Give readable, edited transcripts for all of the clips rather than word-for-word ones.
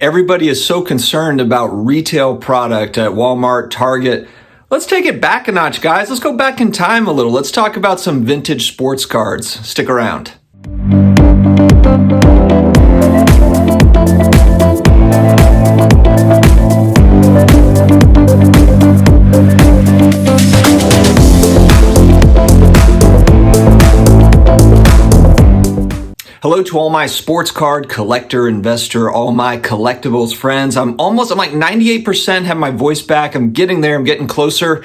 Everybody is so concerned about retail product at Walmart, Target. Let's take it back a notch, guys. Let's go back in time a little. Let's talk about some vintage sports cards. Stick around. Hello to all my sports card collector, investor, all my collectibles friends. I'm like 98% have my voice back. I'm getting there. I'm getting closer.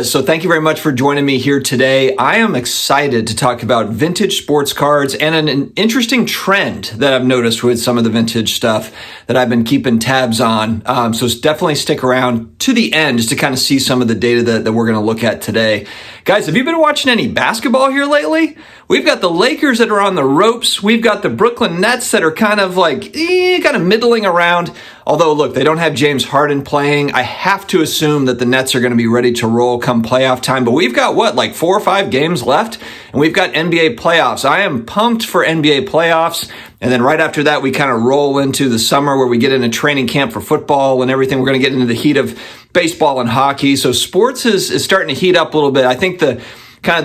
So thank you very much for joining me here today. I am excited to talk about vintage sports cards and an interesting trend that I've noticed with some of the vintage stuff that I've been keeping tabs on. So definitely stick around to the end just to kind of see some of the data that we're going to look at today. Guys, have you been watching any basketball here lately? We've got the Lakers that are on the ropes. We've got the Brooklyn Nets that are kind of middling around. Although, look, they don't have James Harden playing. I have to assume that the Nets are going to be ready to roll come playoff time. But we've got, 4 or 5 games left? And we've got NBA playoffs. I am pumped for NBA playoffs. And then right after that, we kind of roll into the summer where we get into training camp for football and everything. We're going to get into the heat of baseball and hockey. So sports is starting to heat up a little bit. I think the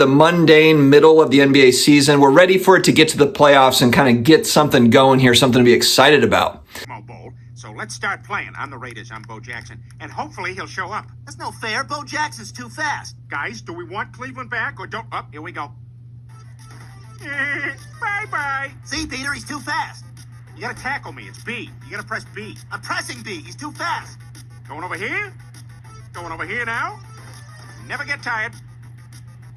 mundane middle of the NBA season, we're ready for it to get to the playoffs and kind of get something going here, something to be excited about. Come on, Bo. So let's start playing. I'm the Raiders. I'm Bo Jackson. And hopefully he'll show up. That's no fair. Bo Jackson's too fast. Guys, do we want Cleveland back or don't? Oh, here we go. Bye-bye. See, Peter, he's too fast. You gotta tackle me. It's B. You gotta press B. I'm pressing B. He's too fast. Going over here? Going over here now? Never get tired.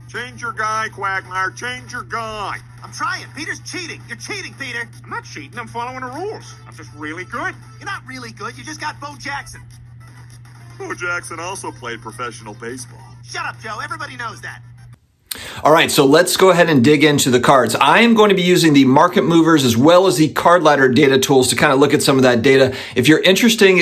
Change your guy, Quagmire. Change your guy. I'm trying. Peter's cheating. You're cheating, Peter. I'm not cheating. I'm following the rules. I'm just really good. You're not really good. You just got Bo Jackson. Bo Jackson also played professional baseball. Shut up, Joe. Everybody knows that. All right, so let's go ahead and dig into the cards. I am going to be using the market movers as well as the card ladder data tools to kind of look at some of that data. If you're interested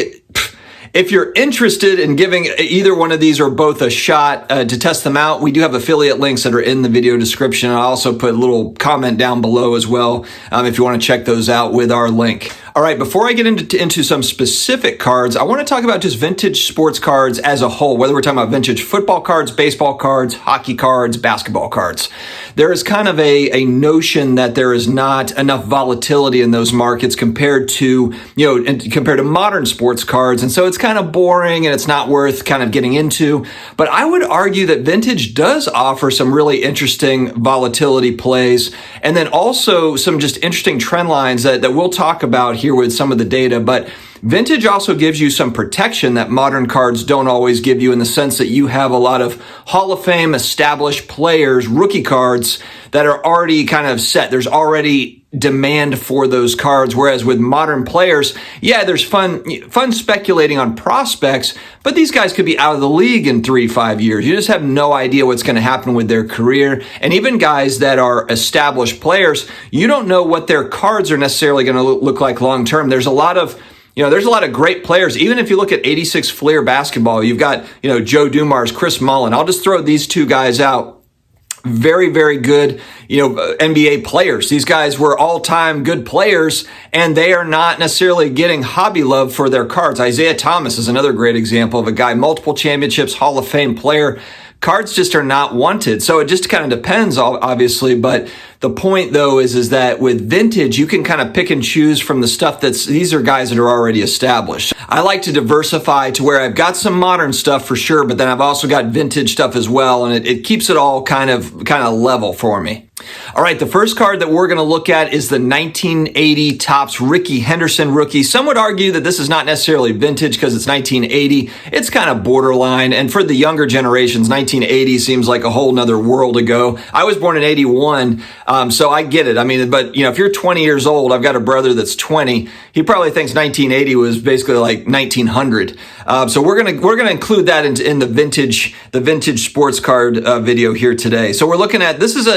in giving either one of these or both a shot to test them out, we do have affiliate links that are in the video description. I'll also put a little comment down below as well if you want to check those out with our link. All right, before I get into some specific cards, I want to talk about just vintage sports cards as a whole, whether we're talking about vintage football cards, baseball cards, hockey cards, basketball cards. There is kind of a notion that there is not enough volatility in those markets compared to modern sports cards. And so it's kind of boring and it's not worth kind of getting into. But I would argue that vintage does offer some really interesting volatility plays and then also some just interesting trend lines that we'll talk about here with some of the data. But vintage also gives you some protection that modern cards don't always give you in the sense that you have a lot of Hall of Fame established players, rookie cards that are already kind of set. There's already demand for those cards. Whereas with modern players, there's fun speculating on prospects, but these guys could be out of the league in 3-5 years. You just have no idea what's going to happen with their career. And even guys that are established players, you don't know what their cards are necessarily going to look like long term. There's a lot of great players. Even if you look at 86 Fleer basketball, you've got, Joe Dumars, Chris Mullin. I'll just throw these two guys out. Very, very good, NBA players. These guys were all-time good players, and they are not necessarily getting hobby love for their cards. Isaiah Thomas is another great example of a guy, multiple championships, Hall of Fame player. Cards just are not wanted. So it just kind of depends, obviously. But the point, though, is that with vintage, you can kind of pick and choose from the stuff these are guys that are already established. I like to diversify to where I've got some modern stuff for sure, but then I've also got vintage stuff as well. And it keeps it all kind of level for me. All right, the first card that we're going to look at is the 1980 Topps Ricky Henderson rookie. Some would argue that this is not necessarily vintage because it's 1980. It's kind of borderline. And for the younger generations, 1980 seems like a whole nother world ago. I was born in 81, so I get it. I mean, but if you're 20 years old, I've got a brother that's 20. He probably thinks 1980 was basically like 1900. So we're gonna include that in the vintage sports card video here today. So we're looking at, this is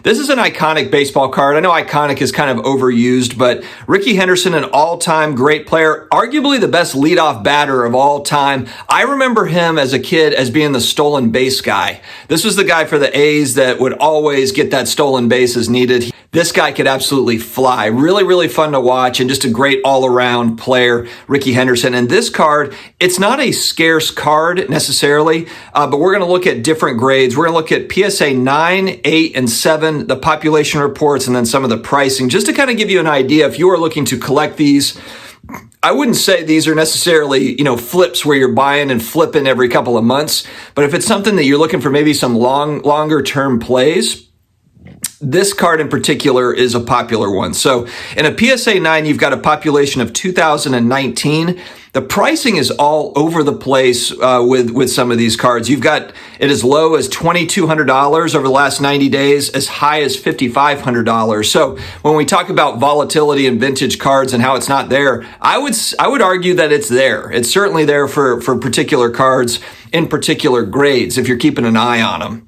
This is an iconic baseball card. I know iconic is kind of overused, but Rickey Henderson, an all-time great player, arguably the best leadoff batter of all time. I remember him as a kid as being the stolen base guy. This was the guy for the A's that would always get that stolen base as needed. This guy could absolutely fly. Really, really fun to watch and just a great all-around player, Rickey Henderson. And this card, it's not a scarce card necessarily, but we're going to look at different grades. We're going to look at PSA 9, 8, and 7, the population reports, and then some of the pricing, just to kind of give you an idea if you are looking to collect these. I wouldn't say these are necessarily, flips where you're buying and flipping every couple of months, but if it's something that you're looking for maybe some longer term plays, this card in particular is a popular one. So in a PSA 9, you've got a population of 2019. The pricing is all over the place with some of these cards. You've got it as low as $2,200 over the last 90 days, as high as $5,500. So when we talk about volatility in vintage cards and how it's not there, I would argue that it's there. It's certainly there for particular cards in particular grades if you're keeping an eye on them.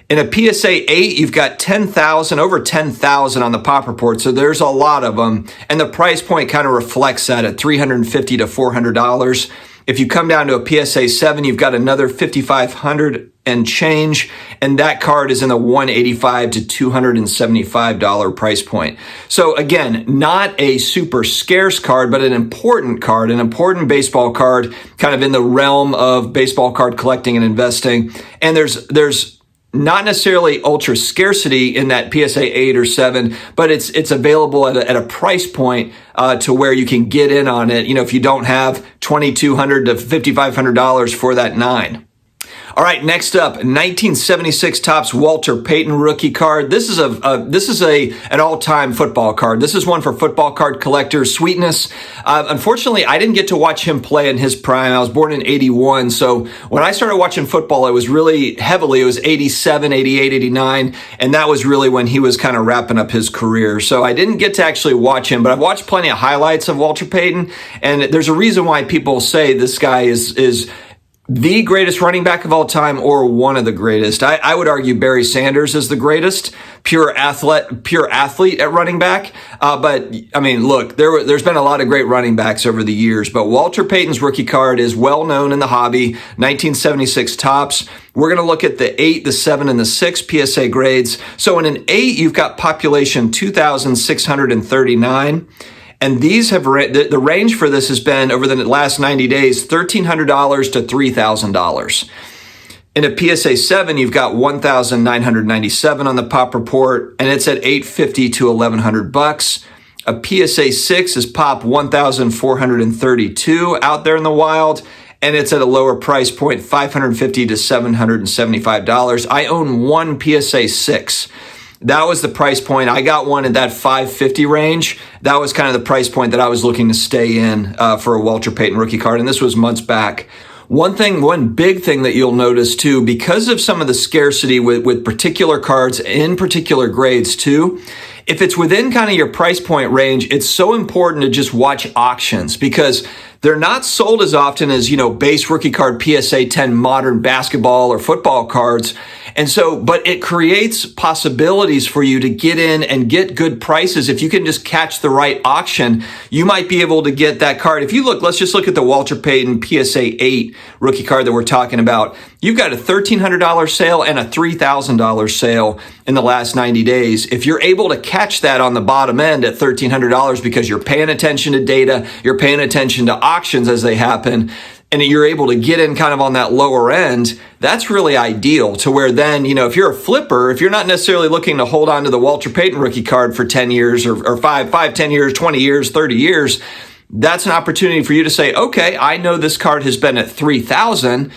In a PSA 8, you've got 10,000, over 10,000 on the pop report, so there's a lot of them. And the price point kind of reflects that at $350 to $400. If you come down to a PSA 7, you've got another $5,500 and change, and that card is in the $185 to $275 price point. So again, not a super scarce card, but an important card, an important baseball card, kind of in the realm of baseball card collecting and investing. And there's not necessarily ultra scarcity in that PSA 8 or 7, but it's available at a price point to where you can get in on it. If you don't have $2,200 to $5,500 for that 9. All right, next up, 1976 Topps Walter Payton rookie card. This is an all-time football card. This is one for football card collectors. Sweetness. Unfortunately, I didn't get to watch him play in his prime. I was born in 81, so when I started watching football, it was 87, 88, 89, and that was really when he was kind of wrapping up his career. So I didn't get to actually watch him, but I've watched plenty of highlights of Walter Payton, and there's a reason why people say this guy is the greatest running back of all time or one of the greatest. I would argue Barry Sanders is the greatest pure athlete at running back. But I mean, look, there's been a lot of great running backs over the years, but Walter Payton's rookie card is well known in the hobby. 1976 Topps. We're going to look at the 8, the 7, and the 6 PSA grades. So in an 8, you've got population 2,639. And these have the range for this has been over the last 90 days, $1,300 to $3,000. In a PSA 7, you've got 1,997 on the pop report, and it's at $850 to $1,100. A PSA 6 is pop 1,432 out there in the wild, and it's at a lower price point, $550 to $775. I own one PSA 6. That was the price point. I got one at that $550 range. That was kind of the price point that I was looking to stay in for a Walter Payton rookie card, and this was months back. One big thing that you'll notice too, because of some of the scarcity with particular cards in particular grades too, if it's within kind of your price point range, it's so important to just watch auctions because they're not sold as often as, base rookie card PSA 10 modern basketball or football cards. And so, but it creates possibilities for you to get in and get good prices. If you can just catch the right auction, you might be able to get that card. If you look, let's just look at the Walter Payton PSA 8 rookie card that we're talking about. You've got a $1,300 sale and a $3,000 sale in the last 90 days. If you're able to catch that on the bottom end at $1,300 because you're paying attention to data, you're paying attention to auctions as they happen, and you're able to get in kind of on that lower end, that's really ideal to where then, if you're a flipper, if you're not necessarily looking to hold on to the Walter Payton rookie card for 10 years or 5, 10 years, 20 years, 30 years, that's an opportunity for you to say, okay, I know this card has been at 3,000.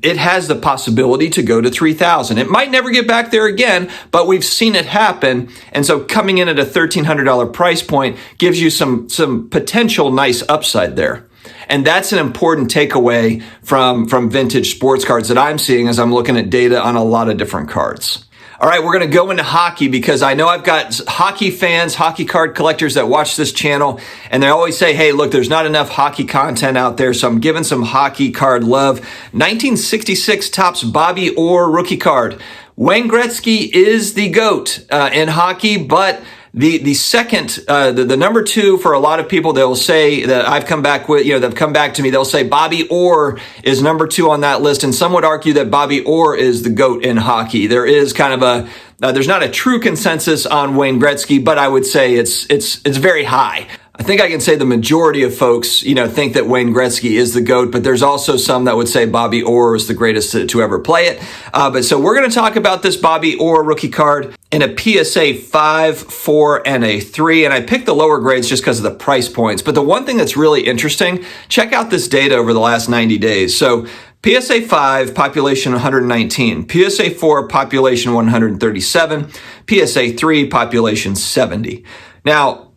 It has the possibility to go to 3,000. It might never get back there again, but we've seen it happen. And so coming in at a $1,300 price point gives you some potential nice upside there. And that's an important takeaway from vintage sports cards that I'm seeing as I'm looking at data on a lot of different cards. All right, we're going to go into hockey because I know I've got hockey fans, hockey card collectors that watch this channel, and they always say, hey, look, there's not enough hockey content out there, so I'm giving some hockey card love. 1966 Topps Bobby Orr rookie card. Wayne Gretzky is the GOAT in hockey, but the second, the number two for a lot of people, they'll say that I've come back with, they've come back to me, they'll say Bobby Orr is number two on that list. And some would argue that Bobby Orr is the GOAT in hockey. There is kind of there's not a true consensus on Wayne Gretzky, but I would say it's very high. I think I can say the majority of folks, think that Wayne Gretzky is the GOAT, but there's also some that would say Bobby Orr is the greatest to ever play it. But so we're going to talk about this Bobby Orr rookie card in a PSA 5, 4, and a 3. And I picked the lower grades just because of the price points. But the one thing that's really interesting, check out this data over the last 90 days. So PSA 5, population 119. PSA 4, population 137. PSA 3, population 70. Now,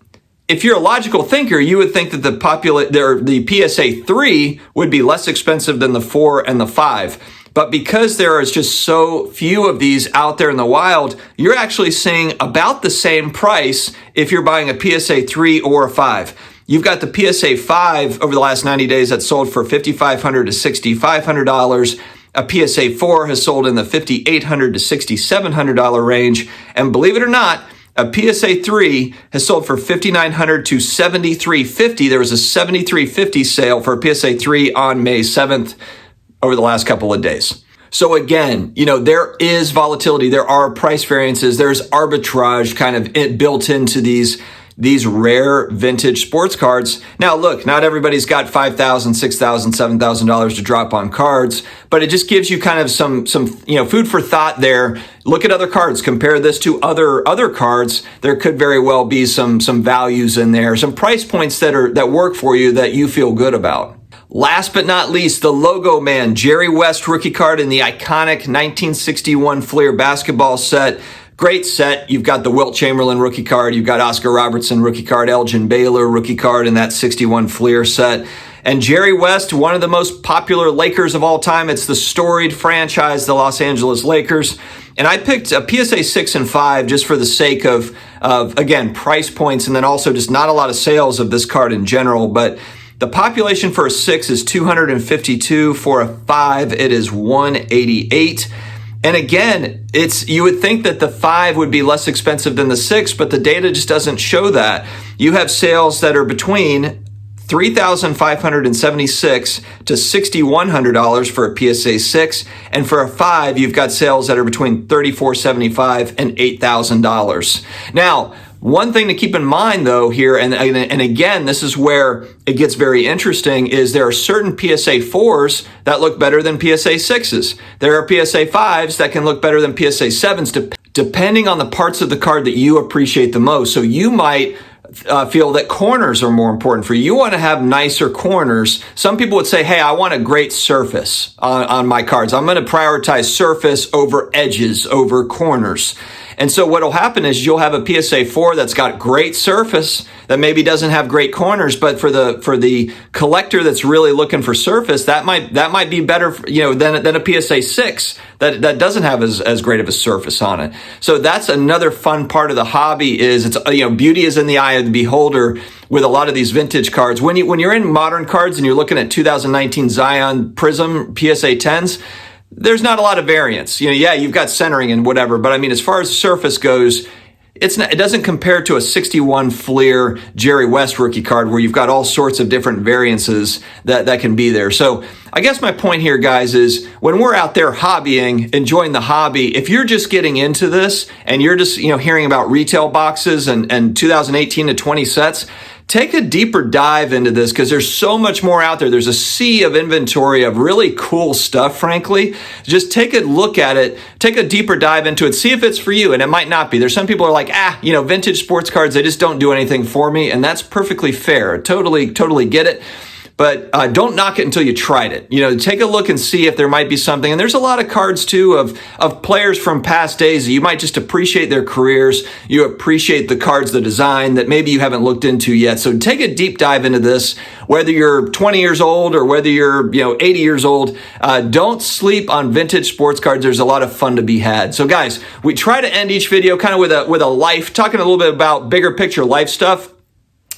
if you're a logical thinker, you would think that the PSA 3 would be less expensive than the 4 and the 5. But because there is just so few of these out there in the wild, you're actually seeing about the same price if you're buying a PSA 3 or a 5. You've got the PSA 5 over the last 90 days that sold for $5,500 to $6,500. A PSA 4 has sold in the $5,800 to $6,700 range. And believe it or not, a PSA 3 has sold for $5,900 to $7,350. There was a $7,350 sale for a PSA 3 on May 7th over the last couple of days. So again, there is volatility. There are price variances. There's arbitrage kind of built into these rare vintage sports cards. Now, look, not everybody's got $5,000, $6,000, $7,000 to drop on cards, but it just gives you kind of some food for thought there. Look at other cards. Compare this to other cards. There could very well be some values in there, some price points that work for you that you feel good about. Last but not least, the Logo Man Jerry West rookie card in the iconic 1961 Fleer basketball set. Great set. You've got the Wilt Chamberlain rookie card. You've got Oscar Robertson rookie card, Elgin Baylor rookie card in that 61 Fleer set. And Jerry West, one of the most popular Lakers of all time. It's the storied franchise, the Los Angeles Lakers. And I picked a PSA 6 and 5 just for the sake of again, price points, and then also just not a lot of sales of this card in general. But the population for a 6 is 252. For a 5, it is 188. And again, you would think that the 5 would be less expensive than the 6, but the data just doesn't show that. You have sales that are between $3,576 to $6,100 for a PSA 6, and for a 5, you've got sales that are between $3,475 and $8,000. Now, one thing to keep in mind, though, here, and again, this is where it gets very interesting, is there are certain PSA 4s that look better than PSA 6s. There are PSA 5s that can look better than PSA 7s, depending on the parts of the card that you appreciate the most. So you might feel that corners are more important for you. You want to have nicer corners. Some people would say, hey, I want a great surface on my cards. I'm going to prioritize surface over edges, over corners. And so what will happen is you'll have a PSA 4 that's got great surface that maybe doesn't have great corners, but for the collector that's really looking for surface, that might be better, than a PSA 6 that doesn't have as great of a surface on it. So that's another fun part of the hobby is beauty is in the eye of the beholder with a lot of these vintage cards. When you're in modern cards and you're looking at 2019 Zion Prism PSA 10s, there's not a lot of variance. You've got centering and whatever, but I mean, as far as the surface goes, it doesn't compare to a 61 Fleer Jerry West rookie card where you've got all sorts of different variances that can be there. So I guess my point here, guys, is when we're out there hobbying, enjoying the hobby, if you're just getting into this and you're just, hearing about retail boxes and 2018 to 20 sets, take a deeper dive into this because there's so much more out there. There's a sea of inventory of really cool stuff, frankly. Just take a look at it, take a deeper dive into it, see if it's for you, and it might not be. There's some people who are like, vintage sports cards, they just don't do anything for me, and that's perfectly fair. Totally get it. But don't knock it until you tried it. Take a look and see if there might be something. And there's a lot of cards, too, of players from past days. You might just appreciate their careers. You appreciate the cards, the design that maybe you haven't looked into yet. So take a deep dive into this, whether you're 20 years old or whether you're 80 years old. Don't sleep on vintage sports cards. There's a lot of fun to be had. So, guys, we try to end each video kind of with a life, talking a little bit about bigger picture life stuff.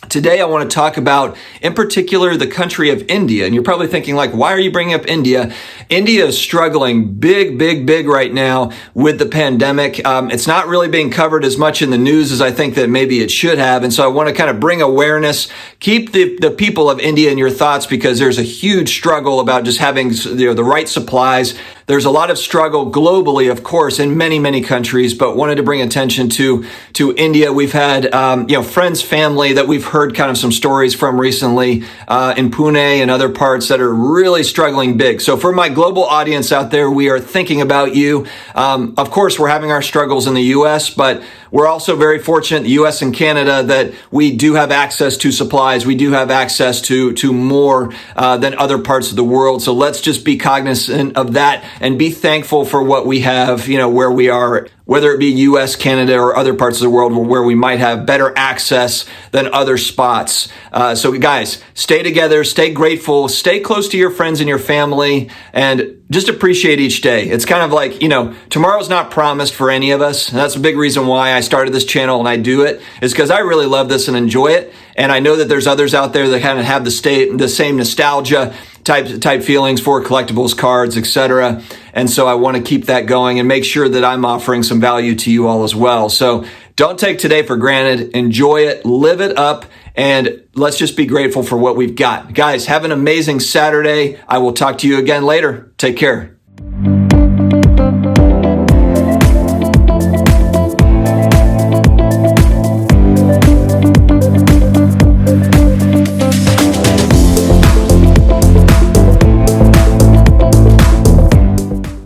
Today, I want to talk about, in particular, the country of India. And you're probably thinking, like, why are you bringing up India? India is struggling big right now with the pandemic. It's not really being covered as much in the news as I think that maybe it should have. And so I want to kind of bring awareness, keep the people of India in your thoughts, because there's a huge struggle about just having the right supplies. There's a lot of struggle globally, of course, in many countries, but wanted to bring attention to India. We've had, friends, family that we've heard kind of some stories from recently in Pune and other parts that are really struggling big. So for my global audience out there, we are thinking about you. Of course, we're having our struggles in the U.S., but we're also very fortunate, the U.S. and Canada, that we do have access to supplies. We do have access to more than other parts of the world. So let's just be cognizant of that and be thankful for what we have, where we are, whether it be U.S., Canada, or other parts of the world where we might have better access than other spots. So guys, stay together, stay grateful, stay close to your friends and your family, and just appreciate each day. It's kind of like, tomorrow's not promised for any of us. And that's a big reason why I started this channel and I do it, is because I really love this and enjoy it. And I know that there's others out there that kind of have the same nostalgia type feelings for collectibles, cards, etc. And so I want to keep that going and make sure that I'm offering some value to you all as well. So don't take today for granted. Enjoy it, live it up, and let's just be grateful for what we've got. Guys, have an amazing Saturday. I will talk to you again later. Take care.